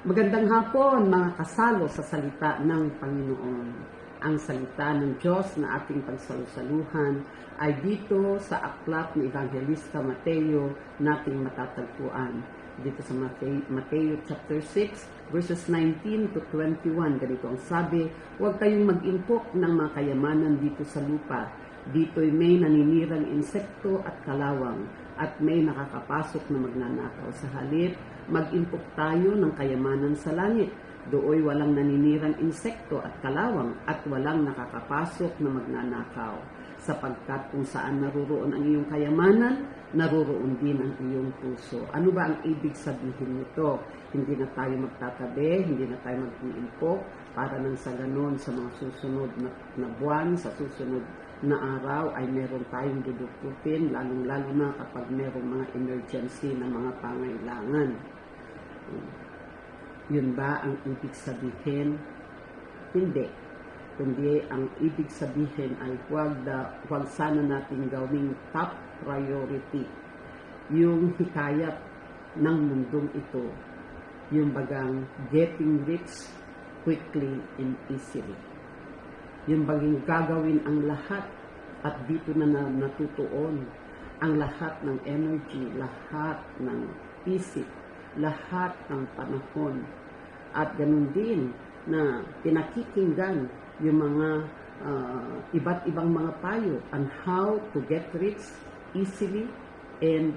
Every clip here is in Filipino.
Magandang hapon mga kasalo sa salita ng Panginoon. Ang salita ng Diyos na ating pagsalusaluhan ay dito sa aklat ni Evangelista Mateo nating matatagpuan. Dito sa Mateo chapter 6 verses 19 to 21, ganito ang sabi, "Huwag kayong mag-impok ng mga kayamanan dito sa lupa. Dito'y may naninirang insekto at kalawang, at may nakakapasok na magnanakaw. Sa halip, mag-impok tayo ng kayamanan sa langit. Dooy walang naninirang insekto at kalawang, at walang nakakapasok na magnanakaw. Sapagkat kung saan naruroon ang iyong kayamanan, naruroon din ang iyong puso." Ano ba ang ibig sabihin nito? Hindi na tayo magtatabi, hindi na tayo mag-iimpok, para nang sa ganon sa mga susunod na buwan, sa susunod na araw ay meron tayong dudukutin, lalong-lalo na kapag merong mga emergency na mga pangailangan. Yun ba ang ibig sabihin? Hindi. Kundi ang ibig sabihin ay huwag sana natin gawing top priority yung hikayat ng mundong ito, yung bagang getting rich quickly and easily. Yung baging gagawin ang lahat at dito na natutuon ang lahat ng energy, lahat ng isip, lahat ng panahon. At ganun din na pinakikinggan yung mga iba't ibang mga payo on how to get rich easily and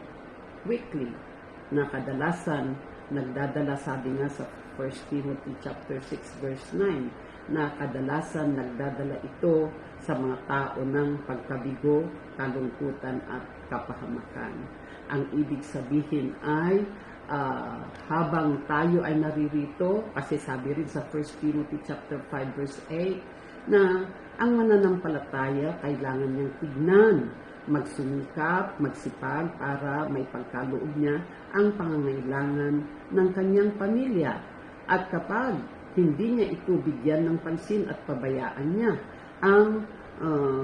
quickly, na kadalasan nagdadala, sabi nga sa 1 Timothy chapter 6 verse 9, na kadalasan nagdadala ito sa mga tao ng pagkabigo, kalungkutan at kapahamakan. Ang ibig sabihin ay habang tayo ay naririto, kasi sabi rin sa 1 Timothy chapter 5 verse 8 na ang mananampalataya kailangan niyang tignan, magsumikap, magsipag para may pagkaloob niya ang pangangailangan ng kanyang pamilya. At kapag hindi niya ito bigyan ng pansin at pabayaan niya ang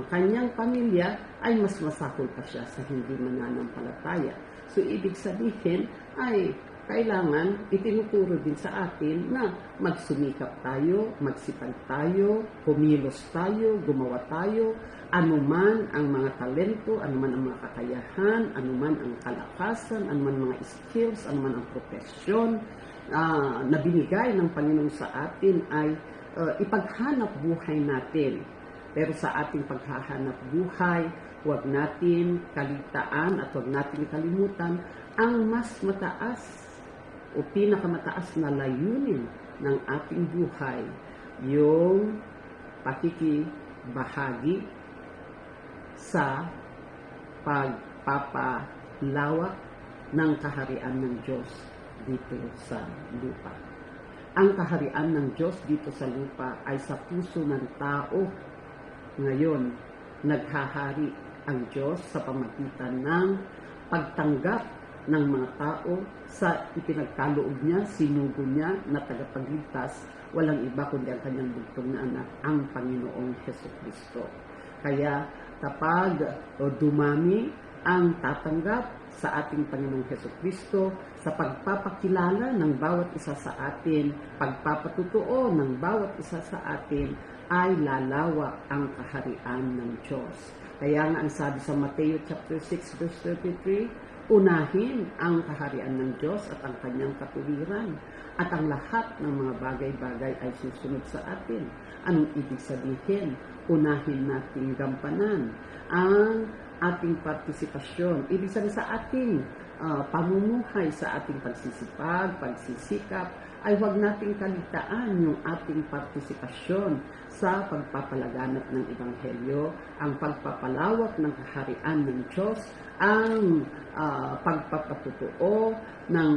kanyang pamilya, ay mas masakol pa siya sa hindi mananampalataya. So, ibig sabihin ay kailangan itinuturo din sa atin na magsumikap tayo, magsipag tayo, kumilos tayo, gumawa tayo, anuman ang mga talento, anuman ang mga kakayahan, anuman ang kalakasan, anuman mga skills, anuman ang profesyon na binigay ng Panginoon sa atin ay ipaghanap buhay natin. Pero sa ating paghahanap buhay, huwag natin kalitaan at huwag natin kalimutan ang mas mataas o pinakamataas na layunin ng ating buhay, yung pakikibahagi sa pagpapalawak ng kaharian ng Diyos dito sa lupa. Ang kaharian ng Diyos dito sa lupa ay sa puso ng tao. Ngayon, naghahari ang Diyos sa pamagitan ng pagtanggap ng mga tao sa ipinagkaloob niya, sinugo niya na tagapagligtas, walang iba kundi ang kanyang bugtong na anak, ang Panginoong Jesucristo. Kaya kapag dumami ang tatanggap sa ating Panginoong Jesucristo, sa pagpapakilala ng bawat isa sa atin, pagpapatutuo ng bawat isa sa atin, ay lalawak ang kaharian ng Diyos. Kaya nga ang sabi sa Mateo chapter 6 verse 33, unahin ang kaharian ng Diyos at ang kanyang katuwiran, at ang lahat ng mga bagay-bagay ay susunod sa atin. Anong ibig sabihin? Unahin natin gampanan ang ating partisipasyon. Ibig sabihin sa ating pamumuhay, sa ating pagsisipag, pagsisikap, ay huwag nating kalitaan yung ating partisipasyon sa pagpapalaganap ng Ebanghelyo, ang pagpapalawak ng kaharian ng Diyos, ang pagpapatutuo ng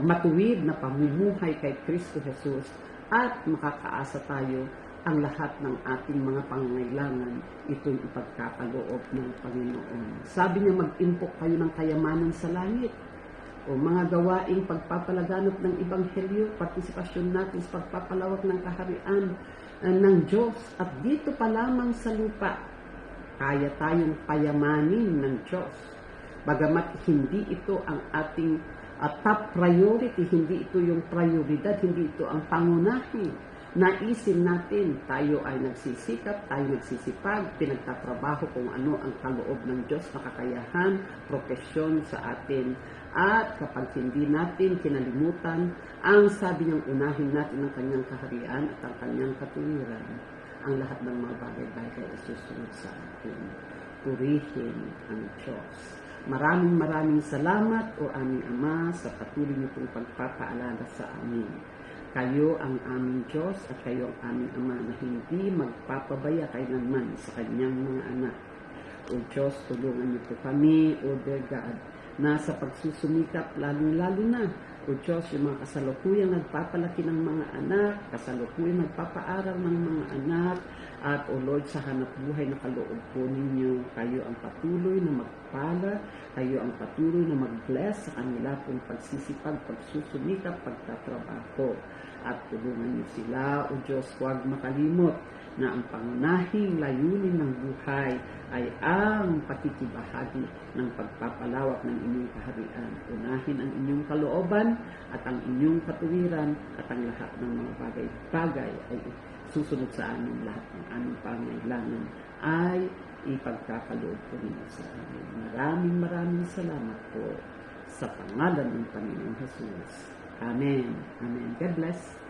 matuwid na pamumuhay kay Kristo Jesus, at makakaasa tayo ang lahat ng ating mga pangangailangan, ito'y ipagkakaloob ng Panginoon. Sabi niya, mag-impok kayo ng kayamanan sa langit. O mga gawaing pagpapalaganap ng Ebanghelyo, partisipasyon natin sa pagpapalawak ng kaharian ng Diyos. At dito pa lamang sa lupa, kaya tayong payamanin ng Diyos. Bagamat hindi ito ang ating top priority, hindi ito yung prioridad, hindi ito ang pangunahin. Naisin natin, tayo ay nagsisikap, tayo nagsisipag, pinagtatrabaho kung ano ang kaloob ng Diyos na kakayahan, propesyon sa atin. At kapag hindi natin kinalimutan, ang sabi niyang unahin natin ang kanyang kaharian at ang kanyang katuwiran, ang lahat ng mga bagay-bagay ay susunod sa atin. Purihin ang Diyos. Maraming salamat o aming Ama sa patuloy nitong pagpapaalala sa amin. Kayo ang aming Diyos at kayo ang aming Ama na hindi magpapabaya kailanman sa kanyang mga anak. O Diyos, tulungan niyo po kami, O dear God, na sa pagsusumikap lalong-lalo na, O Diyos, yung mga kasalukuyang nagpapalaki ng mga anak, kasalukuyang nagpapaaral ng mga anak, at O Lord, sa hanap buhay na kaloob po ninyo, kayo ang patuloy na magpala, kayo ang patuloy na mag-bless sa kanila pong pagsisipag, pagsusumikap, pagtatrabaho. At tulungan niyo sila, O Diyos, huwag makalimot na ang pangunahing layunin ng buhay ay ang pakikibahagi ng pagpapalawak ng inyong kaharian. Unahin ang inyong kalooban at ang inyong katuwiran at ang lahat ng mga bagay-bagay ay susunod sa amin. Lahat ng aming pangailangan ay ipagkakaloob ko ninyo sa amin. Maraming salamat po sa pangalan ng Panginoong Jesus. Amen. Amen. God bless.